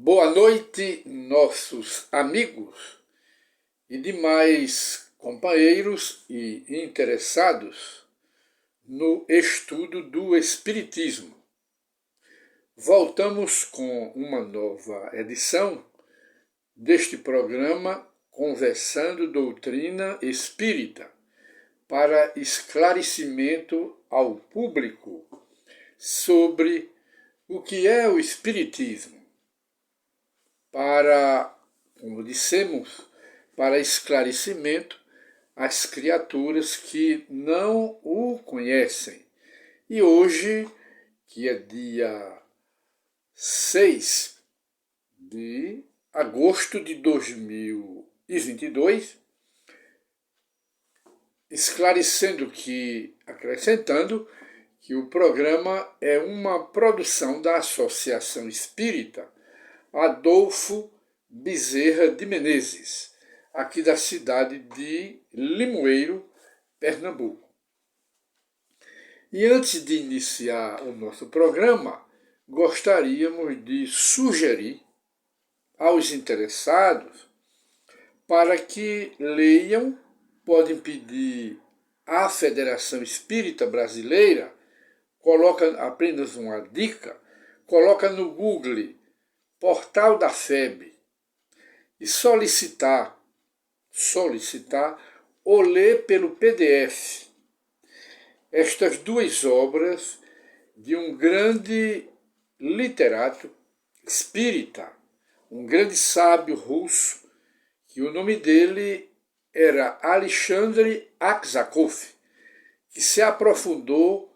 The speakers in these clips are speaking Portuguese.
Boa noite, nossos amigos e demais companheiros e interessados no estudo do Espiritismo. Voltamos com uma nova edição deste programa Conversando Doutrina Espírita para esclarecimento ao público sobre o que é o Espiritismo. Como dissemos, para esclarecimento às criaturas que não o conhecem. E hoje, que é dia 6 de agosto de 2022, acrescentando que o programa é uma produção da Associação Espírita Adolfo Bezerra de Menezes, aqui da cidade de Limoeiro, Pernambuco. E antes de iniciar o nosso programa, gostaríamos de sugerir aos interessados para que leiam, podem pedir à Federação Espírita Brasileira, coloca apenas uma dica, coloca no Google Portal da FEB e solicitar ou ler pelo PDF estas duas obras de um grande literato espírita, um grande sábio russo, que o nome dele era Alexandre Aksakov, que se aprofundou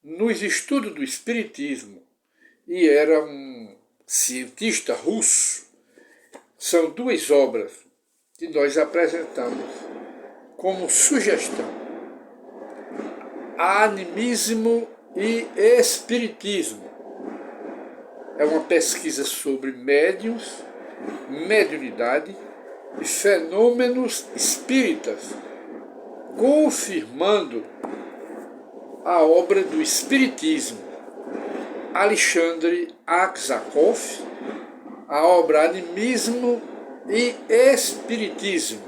nos estudos do espiritismo e era um cientista russo. São duas obras que nós apresentamos como sugestão: Animismo e Espiritismo. É uma pesquisa sobre médiuns, mediunidade e fenômenos espíritas, confirmando a obra do Espiritismo. Alexandre Aksakov, a obra Animismo e Espiritismo,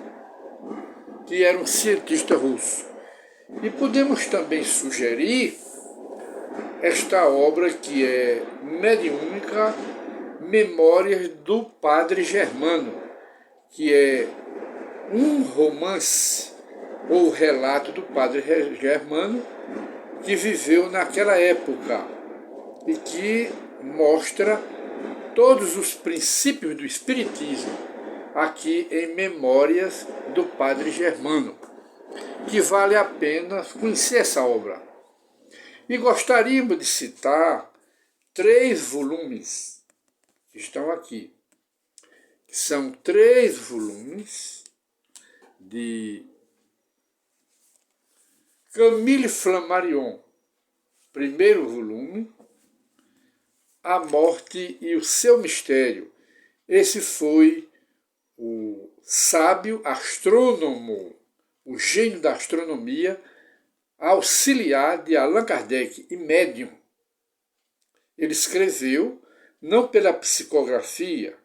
que era um cientista russo. E podemos também sugerir esta obra que é mediúnica, Memórias do Padre Germano, que é um romance ou relato do Padre Germano que viveu naquela época e que mostra todos os princípios do Espiritismo aqui em Memórias do Padre Germano, que vale a pena conhecer essa obra. E gostaríamos de citar 3 volumes que estão aqui, que são 3 volumes de Camille Flammarion, primeiro volume, A Morte e o Seu Mistério. Esse foi o sábio astrônomo, o gênio da astronomia, auxiliar de Allan Kardec e médium. Ele escreveu, não pela psicografia,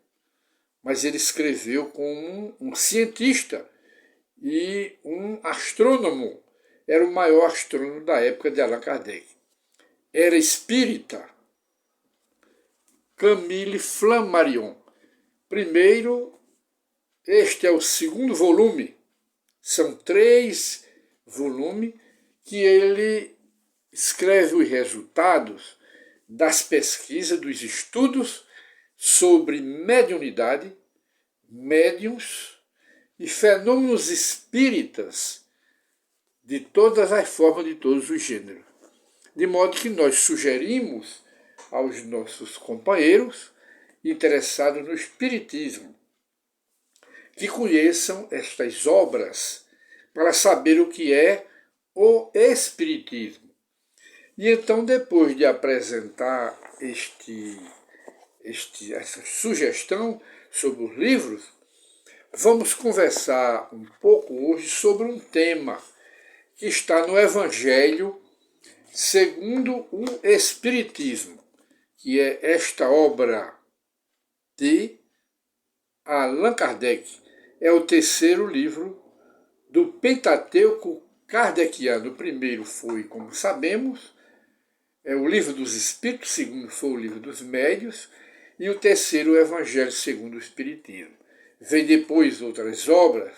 mas ele escreveu como um cientista e um astrônomo. Era o maior astrônomo da época de Allan Kardec. Era espírita. Camille Flammarion. Primeiro, este é o segundo volume. São 3 volumes que ele escreve os resultados das pesquisas, dos estudos sobre mediunidade, médiuns e fenômenos espíritas de todas as formas, de todos os gêneros. De modo que nós sugerimos aos nossos companheiros interessados no Espiritismo que conheçam estas obras para saber o que é o Espiritismo. E então, depois de apresentar essa sugestão sobre os livros, vamos conversar um pouco hoje sobre um tema que está no Evangelho segundo o Espiritismo, que é esta obra de Allan Kardec. É o terceiro livro do Pentateuco kardeciano. O primeiro foi, como sabemos, é o Livro dos Espíritos, o segundo foi o Livro dos Médiuns, e o terceiro, o Evangelho segundo o Espiritismo. Vem depois outras obras,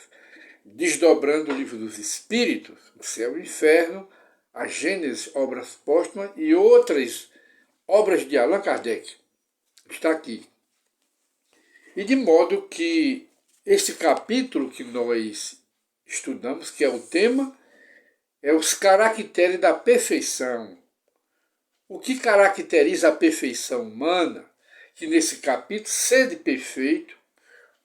desdobrando o Livro dos Espíritos, o Céu e o Inferno, a Gênesis, obras póstumas e outras obras de Allan Kardec. Está aqui. E de modo que este capítulo que nós estudamos, que é o tema, é os caracteres da perfeição. O que caracteriza a perfeição humana, que nesse capítulo, sede perfeito,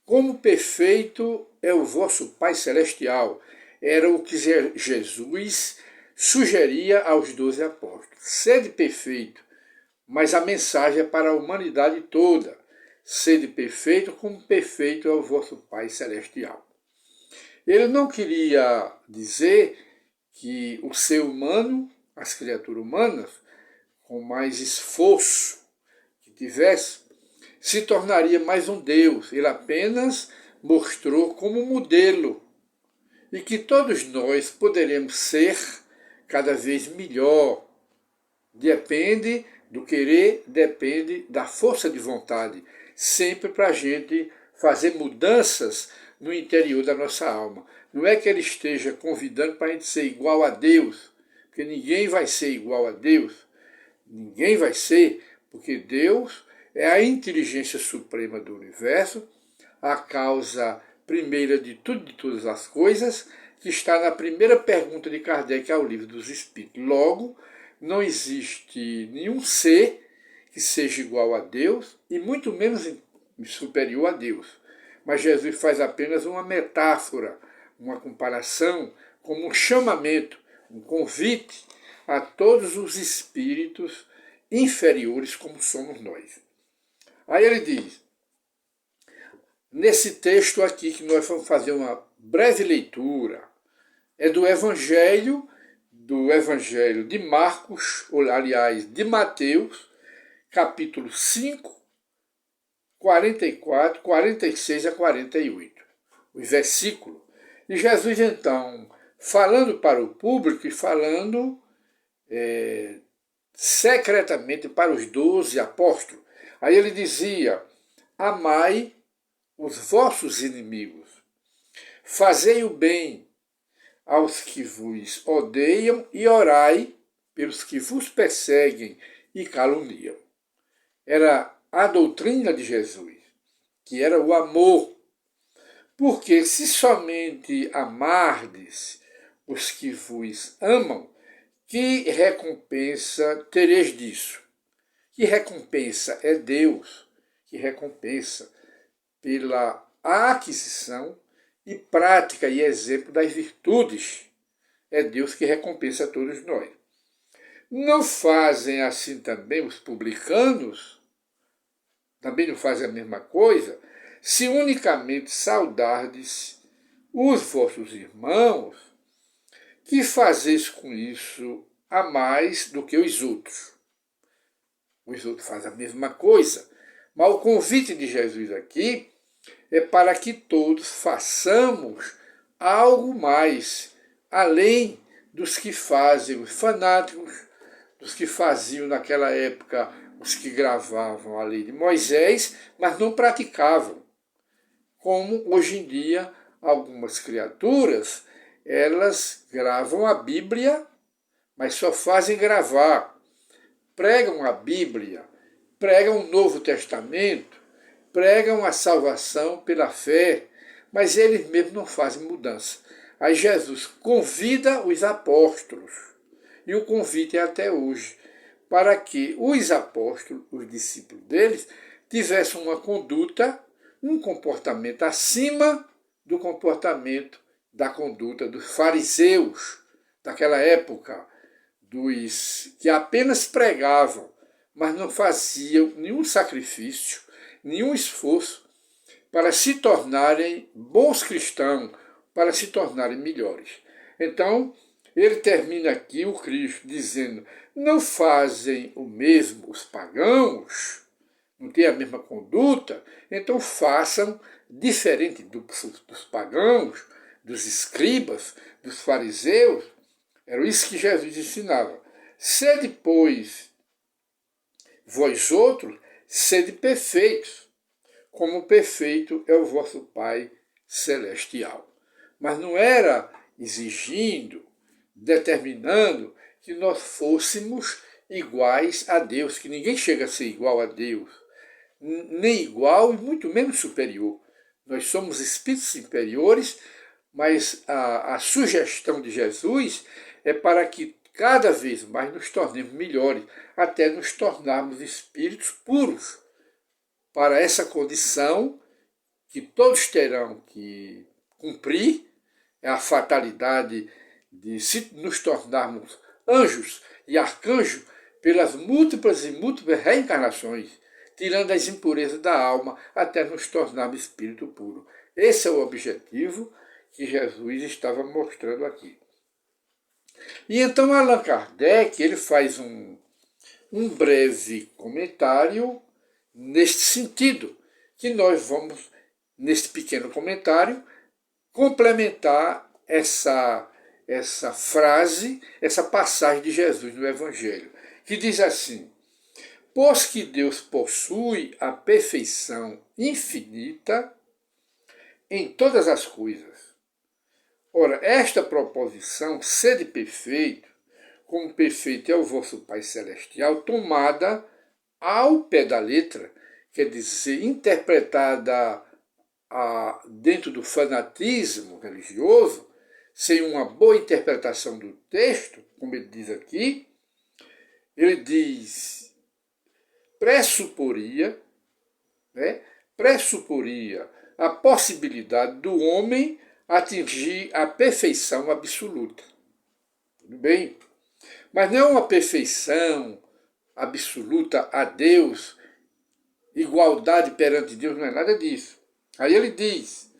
como perfeito é o vosso Pai Celestial. Era o que Jesus sugeria aos 12 apóstolos. Sede perfeito, mas a mensagem é para a humanidade toda. Sede perfeito, como perfeito é o vosso Pai Celestial. Ele não queria dizer que o ser humano, as criaturas humanas, com mais esforço que tivesse, se tornaria mais um Deus. Ele apenas mostrou como modelo e que todos nós poderemos ser cada vez melhor. Depende do querer, depende da força de vontade, sempre para a gente fazer mudanças no interior da nossa alma. Não é que ele esteja convidando para a gente ser igual a Deus, porque ninguém vai ser igual a Deus. Ninguém vai ser, porque Deus é a inteligência suprema do universo, a causa primeira de tudo, de todas as coisas, que está na primeira pergunta de Kardec ao Livro dos Espíritos. Logo, não existe nenhum ser que seja igual a Deus e muito menos superior a Deus. Mas Jesus faz apenas uma metáfora, uma comparação, como um chamamento, um convite a todos os espíritos inferiores como somos nós. Aí ele diz, nesse texto aqui que nós vamos fazer uma breve leitura, é do Evangelho de Marcos, ou aliás, de Mateus, capítulo 5, 44, 46 a 48, os versículos. E Jesus, então, falando para o público e falando secretamente para os 12 apóstolos, aí ele dizia, amai os vossos inimigos, fazei o bem aos que vos odeiam e orai pelos que vos perseguem e caluniam. Era a doutrina de Jesus, que era o amor. Porque se somente amardes os que vos amam, que recompensa tereis disso? Que recompensa é Deus, que recompensa pela aquisição e prática e exemplo das virtudes. É Deus que recompensa a todos nós. Não fazem assim também os publicanos? Também não fazem a mesma coisa? Se unicamente saudardes os vossos irmãos, que fazeis com isso a mais do que os outros? Os outros fazem a mesma coisa. Mas o convite de Jesus aqui é para que todos façamos algo mais, além dos que fazem os fanáticos, dos que faziam naquela época os que gravavam a lei de Moisés, mas não praticavam. Como hoje em dia algumas criaturas, elas gravam a Bíblia, mas só fazem gravar. Pregam a Bíblia, pregam o Novo Testamento, pregam a salvação pela fé, mas eles mesmos não fazem mudança. Aí Jesus convida os apóstolos, e o convite é até hoje, para que os apóstolos, os discípulos deles, tivessem uma conduta, um comportamento acima do comportamento da conduta dos fariseus daquela época, dos que apenas pregavam, mas não faziam nenhum sacrifício, nenhum esforço para se tornarem bons cristãos, para se tornarem melhores. Então, ele termina aqui, o Cristo, dizendo, não fazem o mesmo os pagãos, não têm a mesma conduta, então façam diferente dos pagãos, dos escribas, dos fariseus. Era isso que Jesus ensinava. Sede, pois, vós outros, sede perfeitos, como perfeito é o vosso Pai celestial. Mas não era exigindo, determinando que nós fôssemos iguais a Deus, que ninguém chega a ser igual a Deus, nem igual e muito menos superior. Nós somos espíritos inferiores, mas a sugestão de Jesus é para que cada vez mais nos tornemos melhores, até nos tornarmos espíritos puros. Para essa condição que todos terão que cumprir, é a fatalidade de nos tornarmos anjos e arcanjos pelas múltiplas e múltiplas reencarnações, tirando as impurezas da alma até nos tornarmos espírito puro. Esse é o objetivo que Jesus estava mostrando aqui. E então Allan Kardec ele faz um breve comentário neste sentido, que nós vamos, neste pequeno comentário, complementar essa frase, essa passagem de Jesus no Evangelho, que diz assim: pois que Deus possui a perfeição infinita em todas as coisas. Ora, esta proposição, sede perfeito, como perfeito é o vosso Pai Celestial, tomada ao pé da letra, quer dizer, interpretada dentro do fanatismo religioso, sem uma boa interpretação do texto, como ele diz aqui, ele diz, pressuporia a possibilidade do homem atingir a perfeição absoluta. Tudo bem? Mas não é uma perfeição absoluta a Deus, igualdade perante Deus, não é nada disso. Aí ele diz,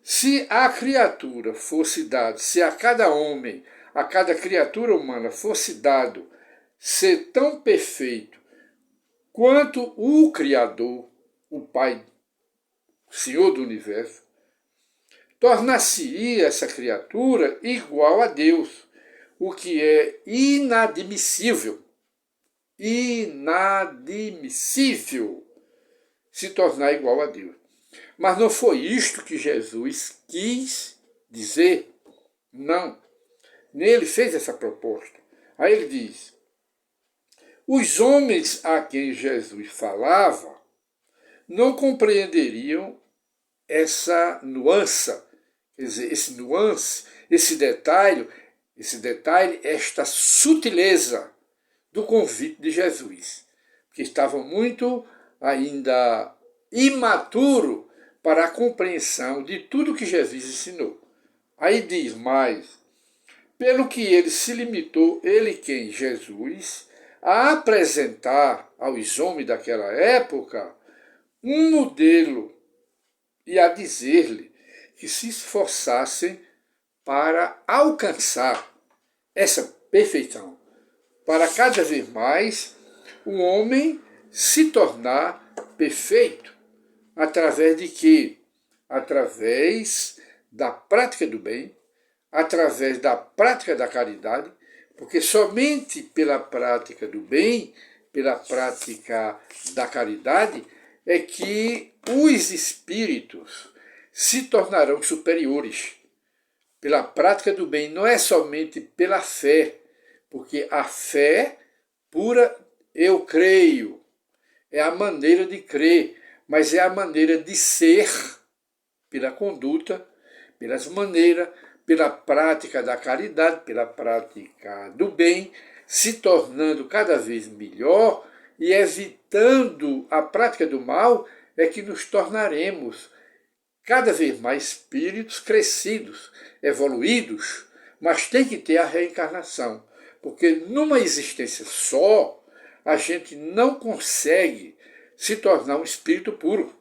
se a criatura fosse dado, se a cada homem, a cada criatura humana fosse dado ser tão perfeito quanto o Criador, o Pai, o Senhor do Universo, tornar-se-ia essa criatura igual a Deus, o que é inadmissível. Inadmissível se tornar igual a Deus. Mas não foi isto que Jesus quis dizer. Não. Nem ele fez essa proposta. Aí ele diz, os homens a quem Jesus falava não compreenderiam essa nuance, quer dizer, esse detalhe, esta sutileza do convite de Jesus, que estavam muito ainda imaturo para a compreensão de tudo que Jesus ensinou. Aí diz mais, pelo que ele se limitou, ele quem? Jesus, a apresentar aos homens daquela época um modelo e a dizer-lhe que se esforçassem para alcançar essa perfeição, para cada vez mais o homem se tornar perfeito. Através de quê? Através da prática do bem, através da prática da caridade, porque somente pela prática do bem, pela prática da caridade, é que os espíritos se tornarão superiores. Pela prática do bem, não é somente pela fé, porque a fé pura, eu creio, é a maneira de crer, mas é a maneira de ser, pela conduta, pelas maneiras, pela prática da caridade, pela prática do bem, se tornando cada vez melhor e evitando a prática do mal, é que nos tornaremos cada vez mais espíritos crescidos, evoluídos, mas tem que ter a reencarnação, porque numa existência só, a gente não consegue se tornar um espírito puro.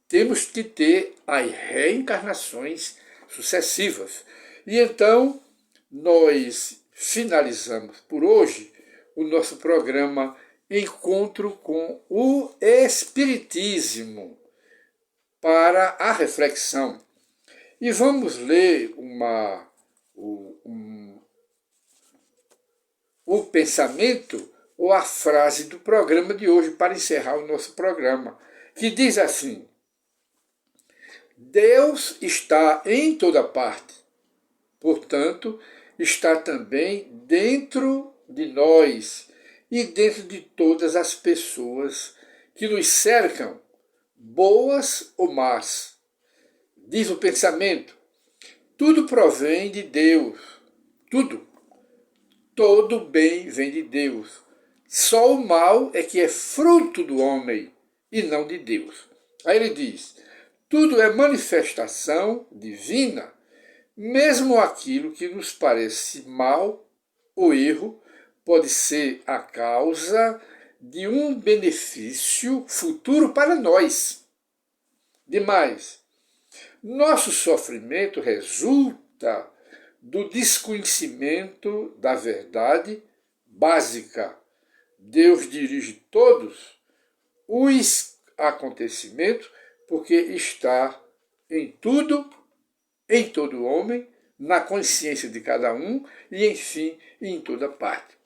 Temos que ter as reencarnações sucessivas. E então, nós finalizamos por hoje o nosso programa Encontro com o Espírito. Espiritismo para a reflexão. E vamos ler o pensamento ou a frase do programa de hoje para encerrar o nosso programa, que diz assim: Deus está em toda parte, portanto, está também dentro de nós e dentro de todas as pessoas que nos cercam, boas ou más. Diz o pensamento: tudo provém de Deus, tudo. Todo bem vem de Deus. Só o mal é que é fruto do homem e não de Deus. Aí ele diz: tudo é manifestação divina, mesmo aquilo que nos parece mal ou erro pode ser a causa de um benefício futuro para nós. Demais, nosso sofrimento resulta do desconhecimento da verdade básica. Deus dirige todos os acontecimentos porque está em tudo, em todo homem, na consciência de cada um e, enfim, em toda parte.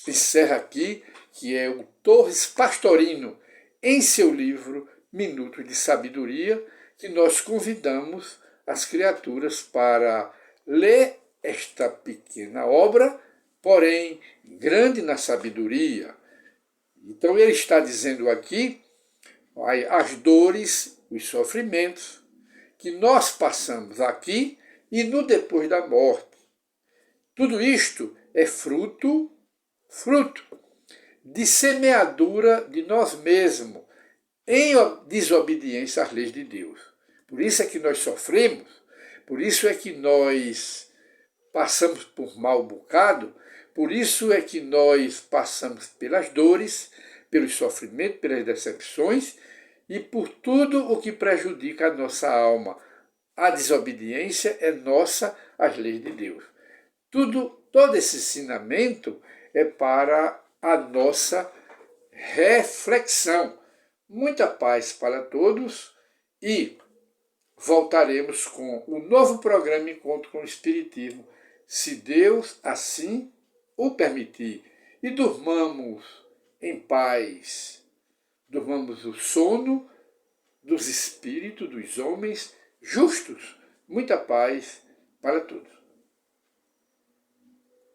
Encerra aqui, que é o Torres Pastorino, em seu livro Minutos de Sabedoria, que nós convidamos as criaturas para ler esta pequena obra, porém grande na sabedoria. Então ele está dizendo aqui as dores, os sofrimentos que nós passamos aqui e no depois da morte. Tudo isto é fruto de semeadura de nós mesmos, em desobediência às leis de Deus. Por isso é que nós sofremos, por isso é que nós passamos por mau bocado, por isso é que nós passamos pelas dores, pelos sofrimentos, pelas decepções e por tudo o que prejudica a nossa alma. A desobediência é nossa às leis de Deus. Todo esse ensinamento é para a nossa reflexão. Muita paz para todos e voltaremos com um novo programa Encontro com o Espiritismo, se Deus assim o permitir. E durmamos em paz, durmamos o sono dos espíritos, dos homens justos. Muita paz para todos.